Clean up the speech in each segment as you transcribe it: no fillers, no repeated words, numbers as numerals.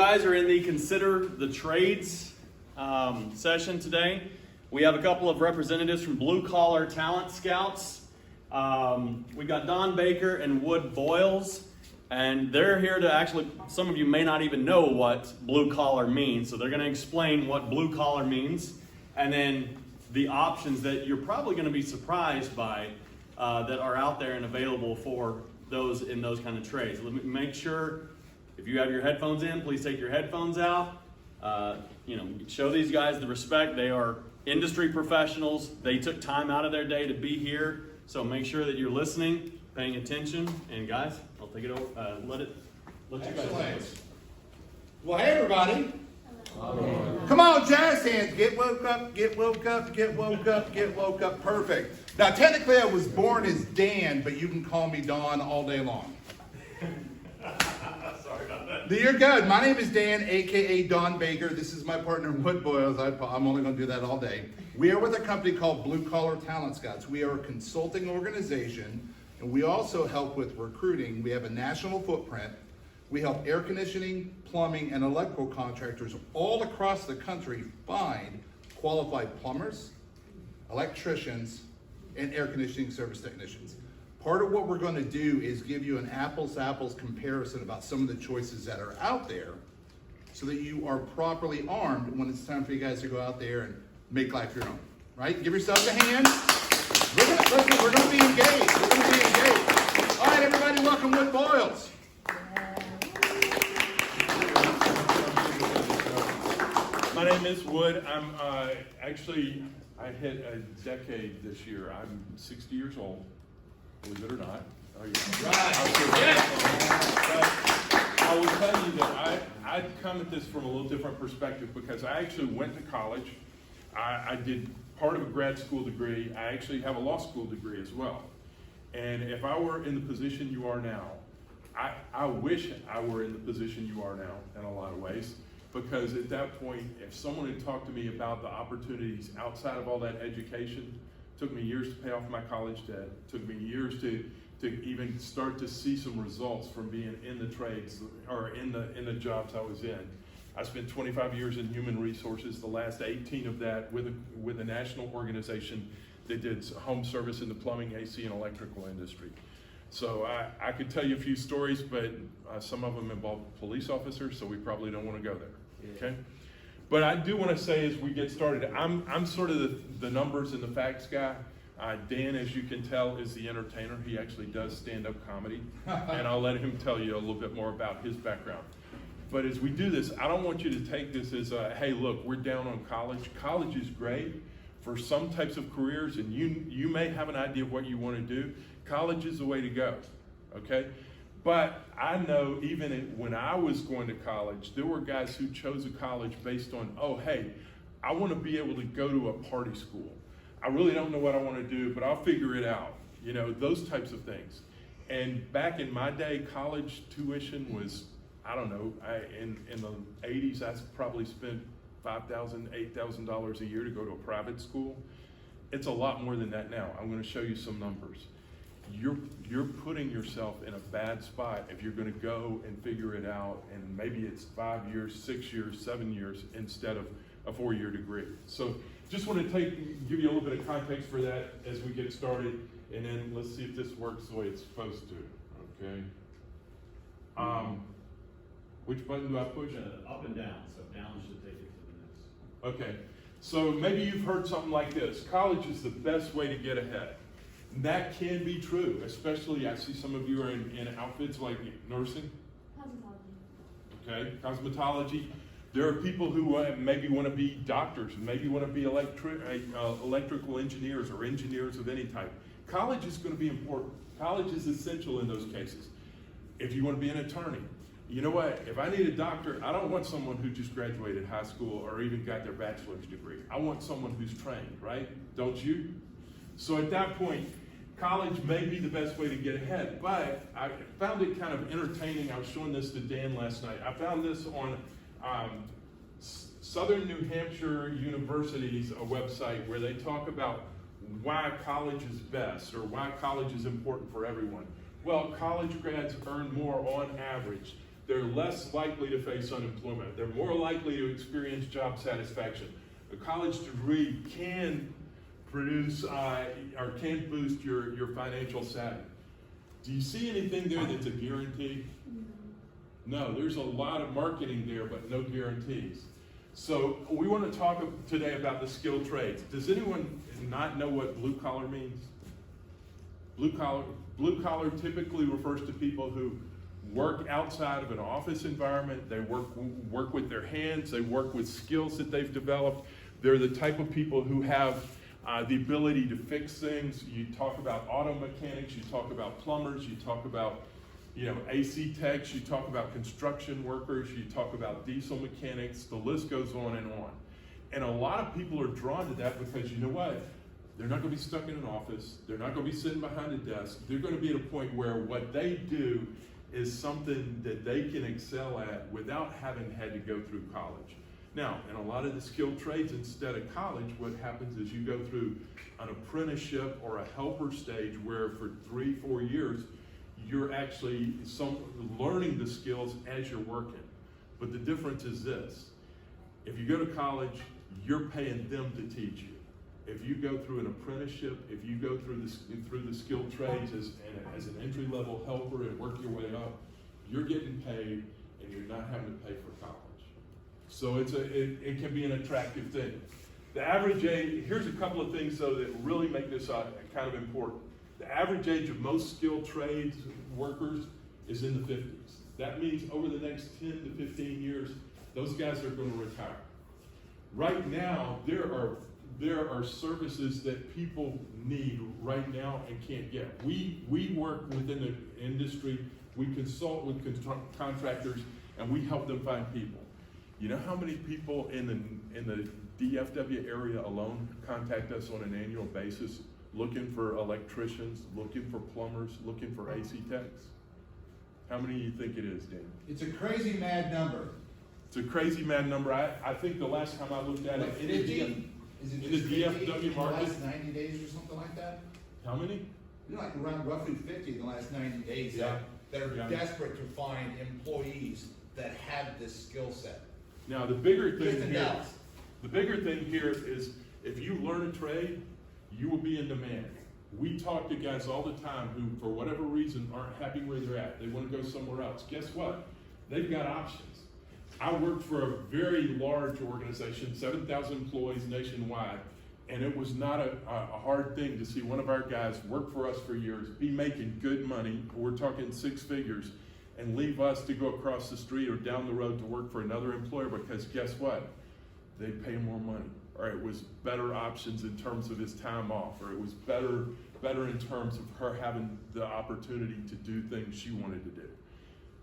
guys are in the Consider the Trades session today. We have a couple of representatives from Blue Collar Talent Scouts. We got Don Baker and Wood Boyles, and they're here to actually, some of you may not even know what blue collar means, so they're going to explain what blue collar means, and then the options that you're probably going to be surprised by that are out there and available for those in those kind of trades. Let me make sure, if you have your headphones in, please take your headphones out. Show these guys the respect. They are industry professionals. They took time out of their day to be here. So make sure that you're listening, paying attention. And guys, I'll take it over. Let you guys know. Well, hey everybody. Hello. Come on, jazz hands. Get woke up, get woke up, get woke up, get woke up. Perfect. Now, technically I was born as Dan, but you can call me Don all day long. Sorry about that. You're good. My name is Dan, a.k.a. Don Baker. This is my partner, Wood Boyles. I'm only going to do that all day. We are with a company called Blue Collar Talent Scouts. We are a consulting organization, and we also help with recruiting. We have a national footprint. We help air conditioning, plumbing, and electrical contractors all across the country find qualified plumbers, electricians, and air conditioning service technicians. Part of what we're going to do is give you an apples-to-apples comparison about some of the choices that are out there so that you are properly armed when it's time for you guys to go out there and make life your own, right? Give yourselves a hand. We're going to be engaged. We're going to be engaged. All right, everybody, welcome Wood Boyles. My name is Wood. I'm I hit a decade this year. I'm 60 years old, believe it or not. Oh, yeah. But I will tell you that I come at this from a little different perspective because I actually went to college. I did part of a grad school degree. I actually have a law school degree as well. And if I were in the position you are now, I wish I were in the position you are now in a lot of ways. Because at that point, if someone had talked to me about the opportunities outside of all that education, took me years to pay off my college debt, took me years to even start to see some results from being in the trades or in the jobs I was in. I spent 25 years in human resources, the last 18 of that with a national organization that did home service in the plumbing, AC, and electrical industry. So I could tell you a few stories, but some of them involve police officers, so we probably don't want to go there. Okay, but I do want to say as we get started, I'm sort of the numbers and the facts guy. Dan, as you can tell, is the entertainer. He actually does stand-up comedy, and I'll let him tell you a little bit more about his background. But as we do this, I don't want you to take this as hey, look, we're down on college. College is great for some types of careers, and you may have an idea of what you want to do. College is the way to go, okay? But I know even when I was going to college, there were guys who chose a college based on, oh, hey, I want to be able to go to a party school. I really don't know what I want to do, but I'll figure it out. You know, those types of things. And back in my day, college tuition was, I don't know, in the 80s, I probably spent $5,000, $8,000 a year to go to a private school. It's a lot more than that now. I'm going to show you some numbers. You're putting yourself in a bad spot if you're going to go and figure it out, and maybe it's 5 years, 6 years, 7 years instead of a 4-year degree. So just want to give you a little bit of context for that as we get started, and then let's see if this works the way it's supposed to. Okay. Which button do I push? Up and down. So down should take you to the next. Okay. So maybe you've heard something like this: college is the best way to get ahead. That can be true, especially I see some of you are in outfits like nursing. Cosmetology. Okay, cosmetology. There are people who maybe want to be doctors, maybe want to be electrical engineers or engineers of any type. College is going to be important. College is essential in those cases. If you want to be an attorney, you know what? If I need a doctor, I don't want someone who just graduated high school or even got their bachelor's degree. I want someone who's trained, right? Don't you? So at that point, college may be the best way to get ahead, but I found it kind of entertaining. I was showing this to Dan last night. I found this on Southern New Hampshire University's website where they talk about why college is best or why college is important for everyone. Well, college grads earn more on average they're less likely to face unemployment. They're more likely to experience job satisfaction. A college degree can produce or can boost your financial savvy. Do you see anything there that's a guarantee? No, there's a lot of marketing there, but no guarantees. So we want to talk today about the skilled trades. Does anyone not know what blue collar means? Blue collar typically refers to people who work outside of an office environment. They work with their hands. They work with skills that they've developed. They're the type of people who have the ability to fix things. You talk about auto mechanics. You talk about plumbers. You talk about AC techs. You talk about construction workers. You talk about diesel mechanics. The list goes on and on. And a lot of people are drawn to that because you know what? They're not going to be stuck in an office. They're not going to be sitting behind a desk. They're going to be at a point where what they do is something that they can excel at without having had to go through college. Now, in a lot of the skilled trades, instead of college, what happens is you go through an apprenticeship or a helper stage where for 3-4 years, you're actually learning the skills as you're working. But the difference is this. If you go to college, you're paying them to teach you. If you go through an apprenticeship, if you go through the skilled trades as an entry-level helper and work your way up, you're getting paid and you're not having to pay for college. So it can be an attractive thing. The average age, here's a couple of things though that really make this kind of important. The average age of most skilled trades workers is in the 50s. That means over the next 10 to 15 years, those guys are going to retire. Right now, there are services that people need right now and can't get. We work within the industry, we consult with contractors, and we help them find people. You know how many people in the DFW area alone contact us on an annual basis looking for electricians, looking for plumbers, looking for AC techs? How many do you think it is, Dan? It's a crazy mad number. It's a crazy mad number. I think the last time I looked at it, Like in 50? Is it in just the 50 DFW in the market. last 90 days or something like that? How many? Like around roughly 50 in the last 90 days Yeah. that are Yeah. desperate to find employees that have this skill set. Now the bigger Just thing in here, Dallas. the bigger thing here is if you learn a trade, you will be in demand. We talk to guys all the time who, for whatever reason, aren't happy where they're at. They want to go somewhere else. Guess what? They've got options. I worked for a very large organization, 7,000 employees nationwide, and it was not a hard thing to see one of our guys work for us for years, be making good money, we're talking 6 figures, and leave us to go across the street or down the road to work for another employer because guess what? They pay more money, or it was better options in terms of his time off, or it was better in terms of her having the opportunity to do things she wanted to do.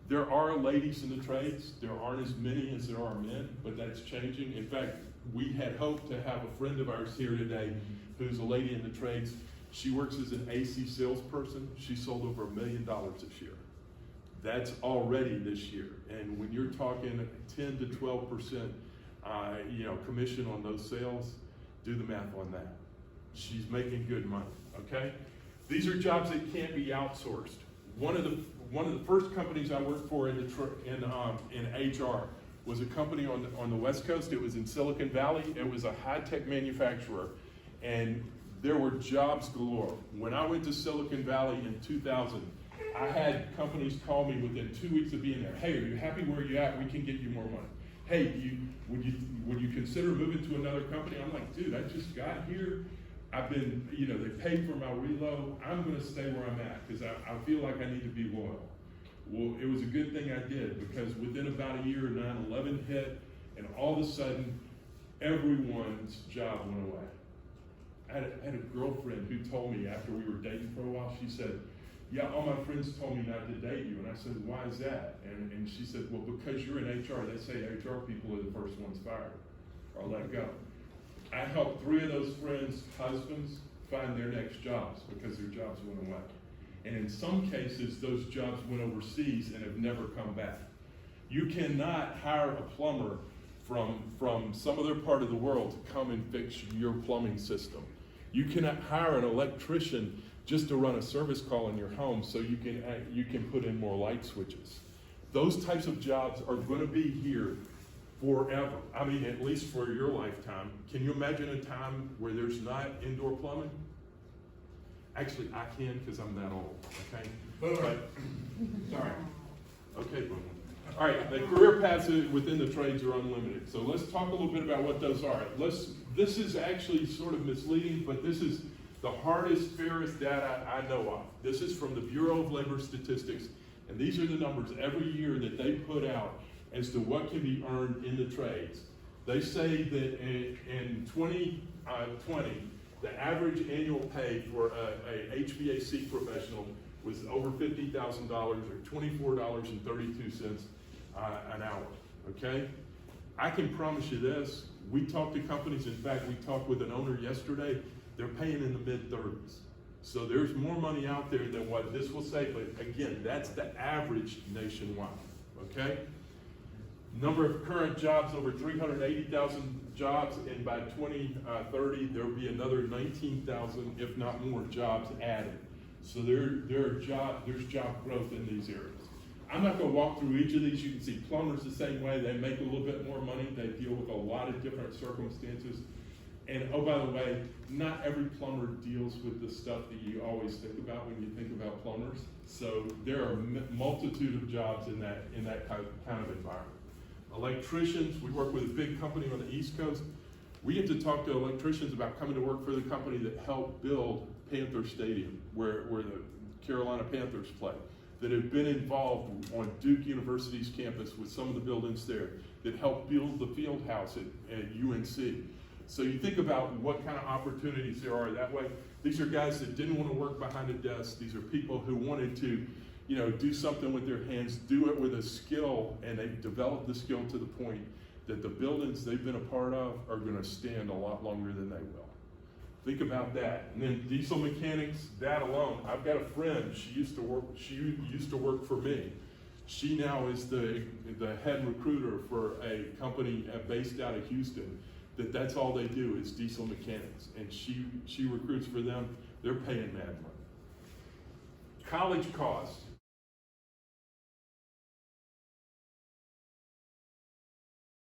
There are ladies in the trades. There aren't as many as there are men, but that's changing. In fact, we had hoped to have a friend of ours here today who's a lady in the trades. She works as an AC salesperson. She sold over $1 million this year. That's already this year. And when you're talking 10 to 12%, commission on those sales, do the math on that. She's making good money. Okay, these are jobs that can't be outsourced. One of the first companies I worked for in HR was a company on the West Coast. It was in Silicon Valley. It was a high-tech manufacturer, and there were jobs galore. When I went to Silicon Valley in 2000, I had companies call me within 2 weeks of being there. Hey, are you happy where you're at? We can get you more money. Hey, would you consider moving to another company? I'm like, dude, I just got here. I've been, they paid for my reload. I'm going to stay where I'm at because I feel like I need to be loyal. Well, it was a good thing I did because within about a year, 9/11 hit, and all of a sudden, everyone's job went away. I had a girlfriend who told me after we were dating for a while, she said, yeah, all my friends told me not to date you. And I said, why is that? And she said, well, because you're in HR, they say HR people are the first ones fired or let go. I helped 3 of those friends' husbands find their next jobs because their jobs went away. And in some cases, those jobs went overseas and have never come back. You cannot hire a plumber from some other part of the world to come and fix your plumbing system. You cannot hire an electrician just to run a service call in your home so you can put in more light switches. Those types of jobs are gonna be here forever. I mean, at least for your lifetime. Can you imagine a time where there's not indoor plumbing? Actually, I can because I'm that old, okay? But, sorry. Okay, boom. All right, the career paths within the trades are unlimited. So let's talk a little bit about what those are. This is actually sort of misleading, but this is the hardest, fairest data I know of. This is from the Bureau of Labor Statistics, and these are the numbers every year that they put out as to what can be earned in the trades. They say that in 2020, the average annual pay for a HVAC professional was over $50,000 or $24.32 an hour, okay? I can promise you this, we talked to companies, in fact, we talked with an owner yesterday, they're paying in the mid-30s. So there's more money out there than what this will say, but again, that's the average nationwide, okay? Number of current jobs, over 380,000 jobs, and by 2030, there will be another 19,000, if not more, jobs added. So there's job growth in these areas. I'm not going to walk through each of these. You can see plumbers the same way. They make a little bit more money. They deal with a lot of different circumstances. And oh, by the way, not every plumber deals with the stuff that you always think about when you think about plumbers. So there are a multitude of jobs in that kind of environment. Electricians, we work with a big company on the East Coast. We get to talk to electricians about coming to work for the company that helped build Panther Stadium, where the Carolina Panthers play, that have been involved on Duke University's campus with some of the buildings there, that helped build the field house at UNC. So you think about what kind of opportunities there are that way. These are guys that didn't want to work behind a desk. These are people who wanted to, do something with their hands, do it with a skill, and they've developed the skill to the point that the buildings they've been a part of are going to stand a lot longer than they will. Think about that. And then diesel mechanics, that alone. I've got a friend, she used to work for me. She now is the head recruiter for a company based out of Houston, that's all they do is diesel mechanics. And she recruits for them. They're paying mad money. College costs.